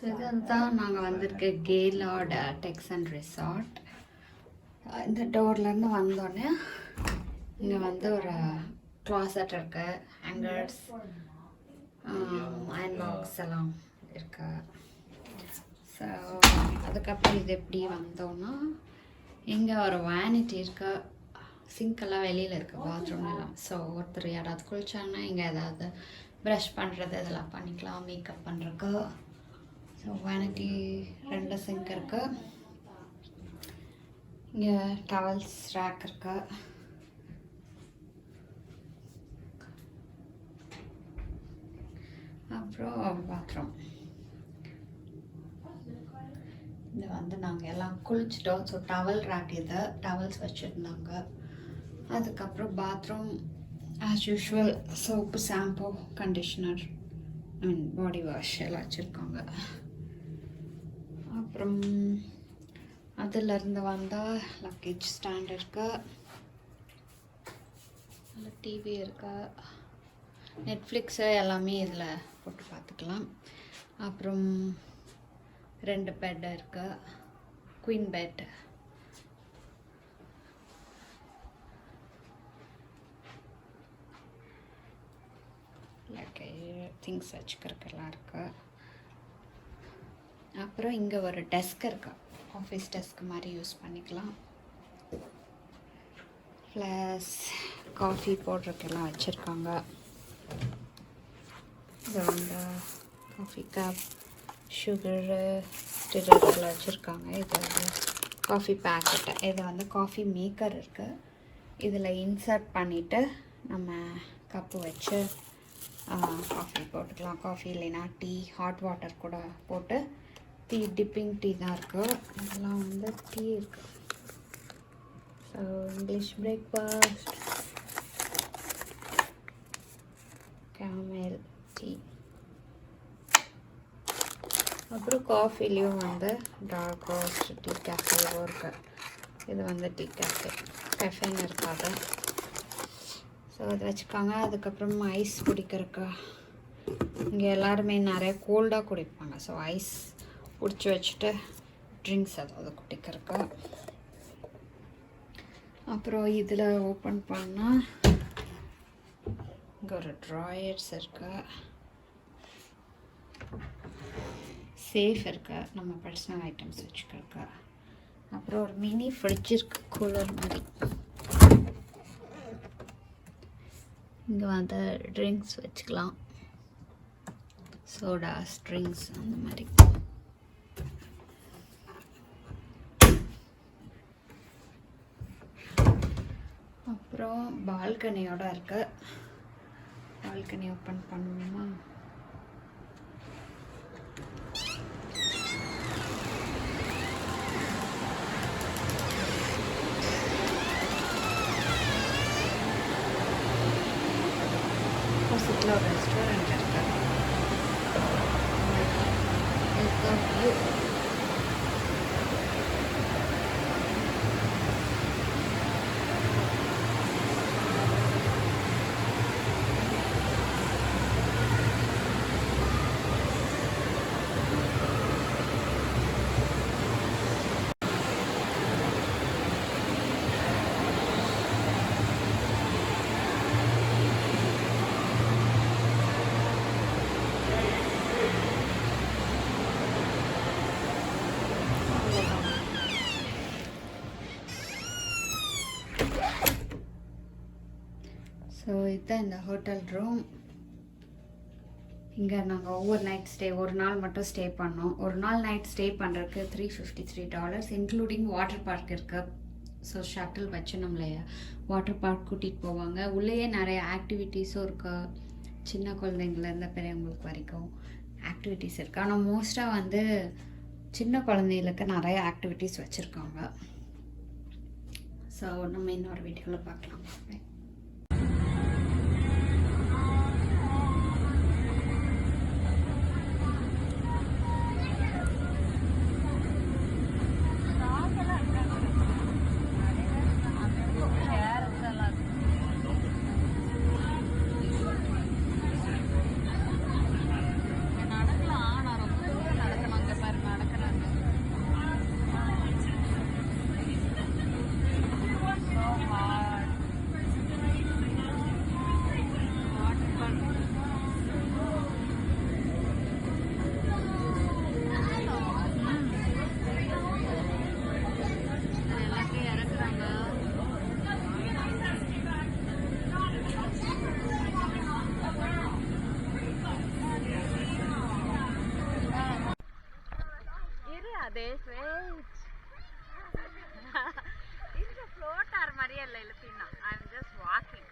இதுதான் நாங்கள் வந்திருக்க கேலார்ட் டெக்ஸ் அண்ட் ரிசார்ட். இந்த டோர்லேருந்து வந்தோடனே இங்கே வந்து ஒரு க்ளாசட் இருக்கு, ஹேங்கர்ஸ், அயன் பாக்ஸ் எல்லாம் இருக்கு. ஸோ அதுக்கப்புறம் இது எப்படி வந்தோன்னா இங்கே ஒரு வேனிட்டி இருக்கு, சிங்க்கெல்லாம் வெளியில் இருக்குது, பாத்ரூம் எல்லாம். ஸோ ஒருத்தர் யாராவது குளிச்சாங்கன்னா இங்கே ஏதாவது ப்ரஷ் பண்ணுறது இதெல்லாம் பண்ணிக்கலாம், மேக்கப் பண்ணுறக்கு. ஸோ வேனிட்டி 2 சிங்க் இருக்குது. இங்கே டவல்ஸ் ரேக் இருக்கு. அப்புறம் பாத்ரூம். இது வந்து நாங்கள் எல்லாம் குளிச்சிட்டோம். ஸோ டவல் ரேக், இது டவல்ஸ் வச்சுருந்தாங்க. அதுக்கப்புறம் bathroom as usual soap, shampoo, conditioner, body wash எல்லாம் வச்சுருக்காங்க. அப்புறம் அதிலிருந்து வந்தால் லக்கேஜ் ஸ்டாண்ட் இருக்கு, டிவி இருக்கு, நெட்ஃப்ளிக்ஸு எல்லாமே இதில் போட்டு பார்த்துக்கலாம். அப்புறம் 2 பெட் இருக்கு, குயின் பெட். திங்ஸ் வச்சுக்கிறதுக்கெல்லாம் இருக்கு. அப்புறம் இங்கே ஒரு டெஸ்க் இருக்கு, ஆஃபீஸ் டெஸ்க் மாதிரி யூஸ் பண்ணிக்கலாம். ப்ளஸ் காஃபி போடுறதுக்கெல்லாம் வச்சுருக்காங்க. இது வந்து காஃபி கப், சுகரு, ஸ்டிரர் எல்லாம் வச்சுருக்காங்க. இது வந்து காஃபி பேக்கெட்டு. இது வந்து காஃபி மேக்கர் இருக்குது, இதில் இன்சர்ட் பண்ணிவிட்டு நம்ம கப்பு வச்சு காஃபி போட்டுக்கலாம். காஃபி இல்லைன்னா டீ, ஹாட் வாட்டர் கூட போட்டு டீ, டிப்பிங் டீ தான் இருக்குது. இதெல்லாம் வந்து டீ இருக்குது. So English breakfast, camel tea. அப்புறம் காஃபிலையும் வந்து டார்க் ரோஸ்ட், டீ கேஃபேவும் இருக்குது. இது வந்து டீ கேஃபே, கெஃபேன் இருக்காது. ஸோ அது வச்சுக்காங்க. அதுக்கப்புறம் ஐஸ் குடிக்கிறதுக்கு இங்கே எல்லாருமே நிறைய கோல்டாக குடிப்பாங்க. ஸோ ஐஸ் பிடிச்சி வச்சுட்டு ட்ரிங்க்ஸ் அதாவது குடிக்கிறதுக்கு. அப்புறம் இதில் ஓப்பன் பண்ணால் இங்கே ஒரு ட்ராயர்ஸ் இருக்கு, சேஃப் இருக்கு, நம்ம பர்சனல் ஐட்டம்ஸ் வச்சுக்கிறதுக்கு. அப்புறம் ஒரு மினி ஃப்ரிட்ஜ் இருக்குது, கூலர் மாதிரி. இங்கே வந்து ட்ரிங்க்ஸ் வச்சுக்கலாம், சோடா, ட்ரிங்க்ஸ் அந்த மாதிரி. அப்புறம் பால்கனியோட இருக்கு. பால்கனி ஓப்பன் பண்ணுவோமா? ஆப்போசிட்டில் ஒரு ரெஸ்டாரண்ட் இருக்கு. ஸோ இதுதான் இந்த ஹோட்டல் ரூம். இங்கே நாங்கள் ஓவர் நைட் ஸ்டே, ஒரு நாள் மட்டும் ஸ்டே பண்ணோம். ஒரு நாள் நைட் ஸ்டே பண்ணுறதுக்கு $353, இன்க்ளூடிங் வாட்டர் பார்க் இருக்குது. ஸோ ஷட்டில் வச்சு நம்மளை வாட்டர் பார்க் கூட்டிகிட்டு போவாங்க. உள்ளேயே நிறைய ஆக்டிவிட்டீஸும் இருக்குது, சின்ன குழந்தைங்கள்லேருந்து பெரியவங்களுக்கு வரைக்கும் ஆக்டிவிட்டீஸ் இருக்குது. ஆனால் மோஸ்ட்டாக வந்து சின்ன குழந்தைகளுக்கு நிறைய ஆக்டிவிட்டீஸ் வச்சுருக்காங்க. ஸோ நம்ம இன்னொரு வீடியோவில் பார்க்கலாம். நடக்கலாம். தேஷ் வெயிட் இந்த ஃப்ளோட்டார் மாதிரியே இல்லை இழுப்பினா ஐ எம் ஜஸ்ட் வாக்கிங்